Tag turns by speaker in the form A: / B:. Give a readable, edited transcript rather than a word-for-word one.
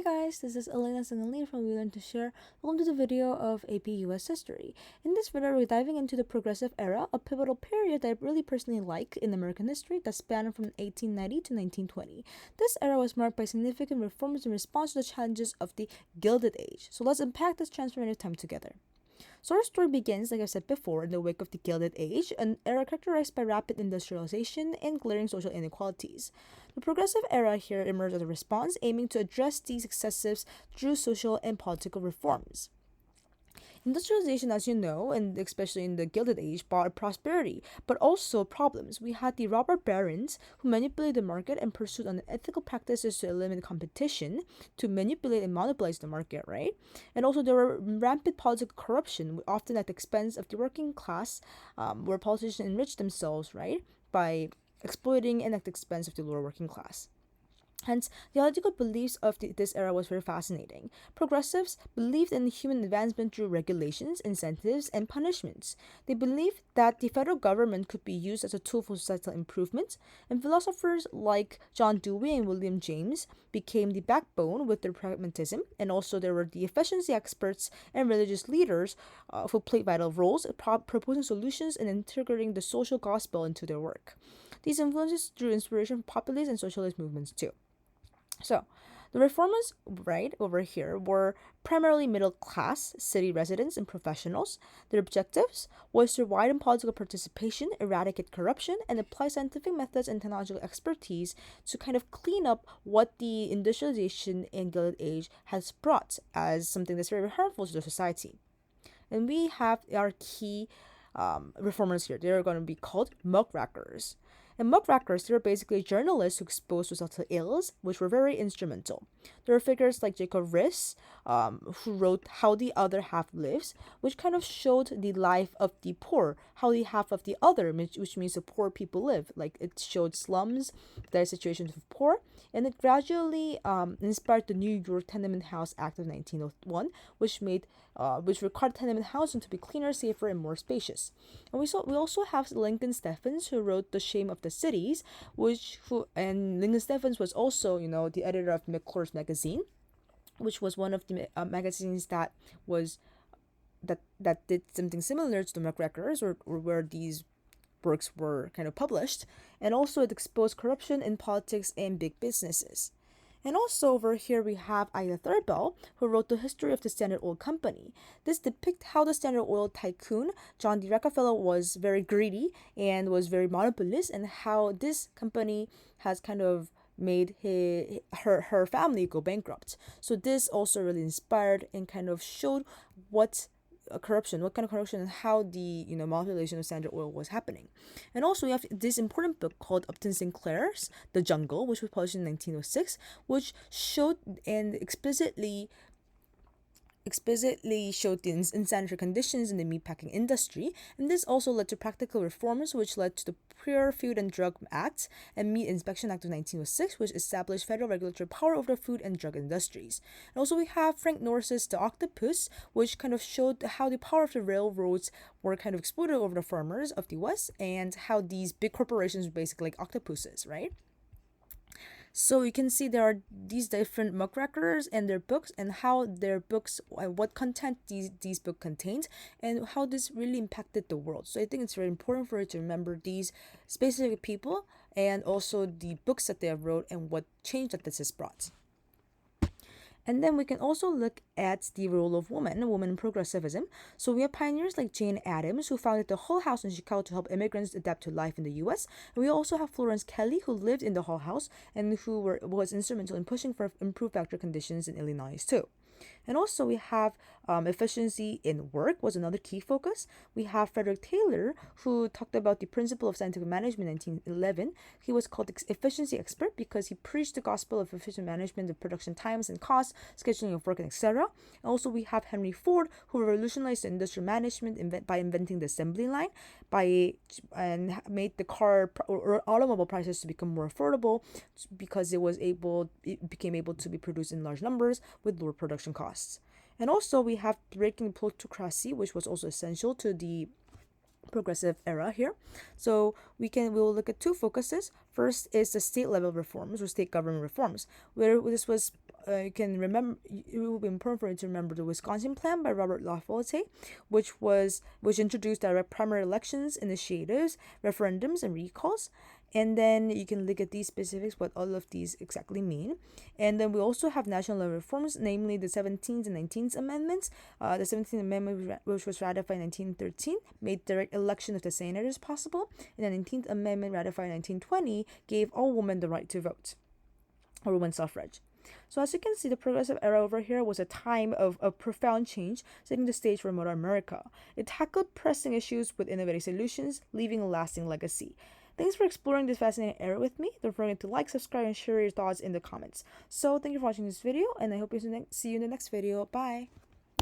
A: Hey guys, this is Elena Seungeun Lee from We Learn to Share. Welcome to the video of AP US history. In this video, we're diving into the Progressive era, a pivotal period that I really personally like in American history that spanned from 1890 to 1920. This era was marked by significant reforms in response to the challenges of the Gilded Age. So let's unpack this transformative time together. So our story begins, like I said before, in the wake of the Gilded Age, an era characterized by rapid industrialization and glaring social inequalities. The Progressive era here emerged as a response, aiming to address these excesses through social and political reforms. Industrialization, as you know, and especially in the Gilded Age, brought prosperity, but also problems. We had the robber barons who manipulated the market and pursued unethical practices to eliminate competition, to manipulate and monopolize the market, right? And also there were rampant political corruption, often at the expense of the working class, where politicians enriched themselves, right, by exploiting and at the expense of the lower working class. Hence, the ideological beliefs of this era was very fascinating. Progressives believed in human advancement through regulations, incentives, and punishments. They believed that the federal government could be used as a tool for societal improvement, and philosophers like John Dewey and William James became the backbone with their pragmatism, and also there were the efficiency experts and religious leaders who played vital roles, proposing solutions and integrating the social gospel into their work. These influences drew inspiration from populist and socialist movements too. So, the reformers, right over here, were primarily middle class city residents and professionals. Their objectives was to widen political participation, eradicate corruption, and apply scientific methods and technological expertise to kind of clean up what the industrialization and Gilded Age has brought as something that's very harmful to the society. And we have our key reformers here. They're going to be called Muckrakers. And muckrakers, they were basically journalists who exposed societal ills, which were very instrumental. There were figures like Jacob Riis, who wrote How the Other Half Lives, which kind of showed the life of the poor, how the half of the other, which means the poor people live. Like it showed slums, their situations of poor, and it gradually inspired the New York Tenement House Act of 1901, which required tenement housing to be cleaner, safer, and more spacious. And we also have Lincoln Steffens, who wrote The Shame of the Cities, and Lincoln Steffens was also, the editor of McClure's magazine, which was one of the magazines that did something similar to the Muckrakers, or where these works were kind of published, and also it exposed corruption in politics and big businesses. And also over here we have Ida Thurber, who wrote The History of the Standard Oil Company. This depicts how the Standard Oil tycoon, John D. Rockefeller, was very greedy and was very monopolist, and how this company has kind of made her family go bankrupt. So this also really inspired and kind of showed what kind of corruption, and how the manipulation of Standard Oil was happening. And also we have this important book called Upton Sinclair's The Jungle, which was published in 1906, which showed and explicitly showed the insanitary conditions in the meatpacking industry, and this also led to practical reforms, which led to the Pure Food and Drug Act and Meat Inspection Act of 1906, which established federal regulatory power over the food and drug industries. And also we have Frank Norris's The Octopus, which kind of showed how the power of the railroads were kind of exploited over the farmers of the West, and how these big corporations were basically like octopuses, right? So you can see there are these different muckrakers and their books, and how their books, what content these books contained, and how this really impacted the world. So I think it's very important for you to remember these specific people, and also the books that they wrote, and what change that this has brought. And then we can also look at the role of women in progressivism. So we have pioneers like Jane Addams, who founded the Hull House in Chicago to help immigrants adapt to life in the U.S. And we also have Florence Kelley, who lived in the Hull House and who was instrumental in pushing for improved factory conditions in Illinois too. And also we have efficiency in work was another key focus. We have Frederick Taylor, who talked about the principle of scientific management in 1911. He was called efficiency expert because he preached the gospel of efficient management of production times and costs, scheduling of work, and etc. Also, we have Henry Ford, who revolutionized industrial management by inventing the assembly line, and made the car or automobile prices to become more affordable, because it became able to be produced in large numbers with lower production costs. And also we have breaking plutocracy, which was also essential to the progressive era here. So we'll look at two focuses. First is the state level reforms or state government reforms, where this was you can remember, it will be important for you to remember the Wisconsin Plan by Robert Lafayette, which introduced direct primary elections, initiatives, referendums, and recalls. And then you can look at these specifics, what all of these exactly mean. And then we also have national level reforms, namely the 17th and 19th Amendments. The 17th Amendment, which was ratified in 1913, made direct election of the senators possible. And the 19th Amendment, ratified in 1920, gave all women the right to vote, or women's suffrage. So as you can see, the progressive era over here was a time of profound change, setting the stage for modern America. It tackled pressing issues with innovative solutions, leaving a lasting legacy. Thanks for exploring this fascinating era with me. Don't forget to like, subscribe, and share your thoughts in the comments. So thank you for watching this video, and I hope you see you in the next video. Bye!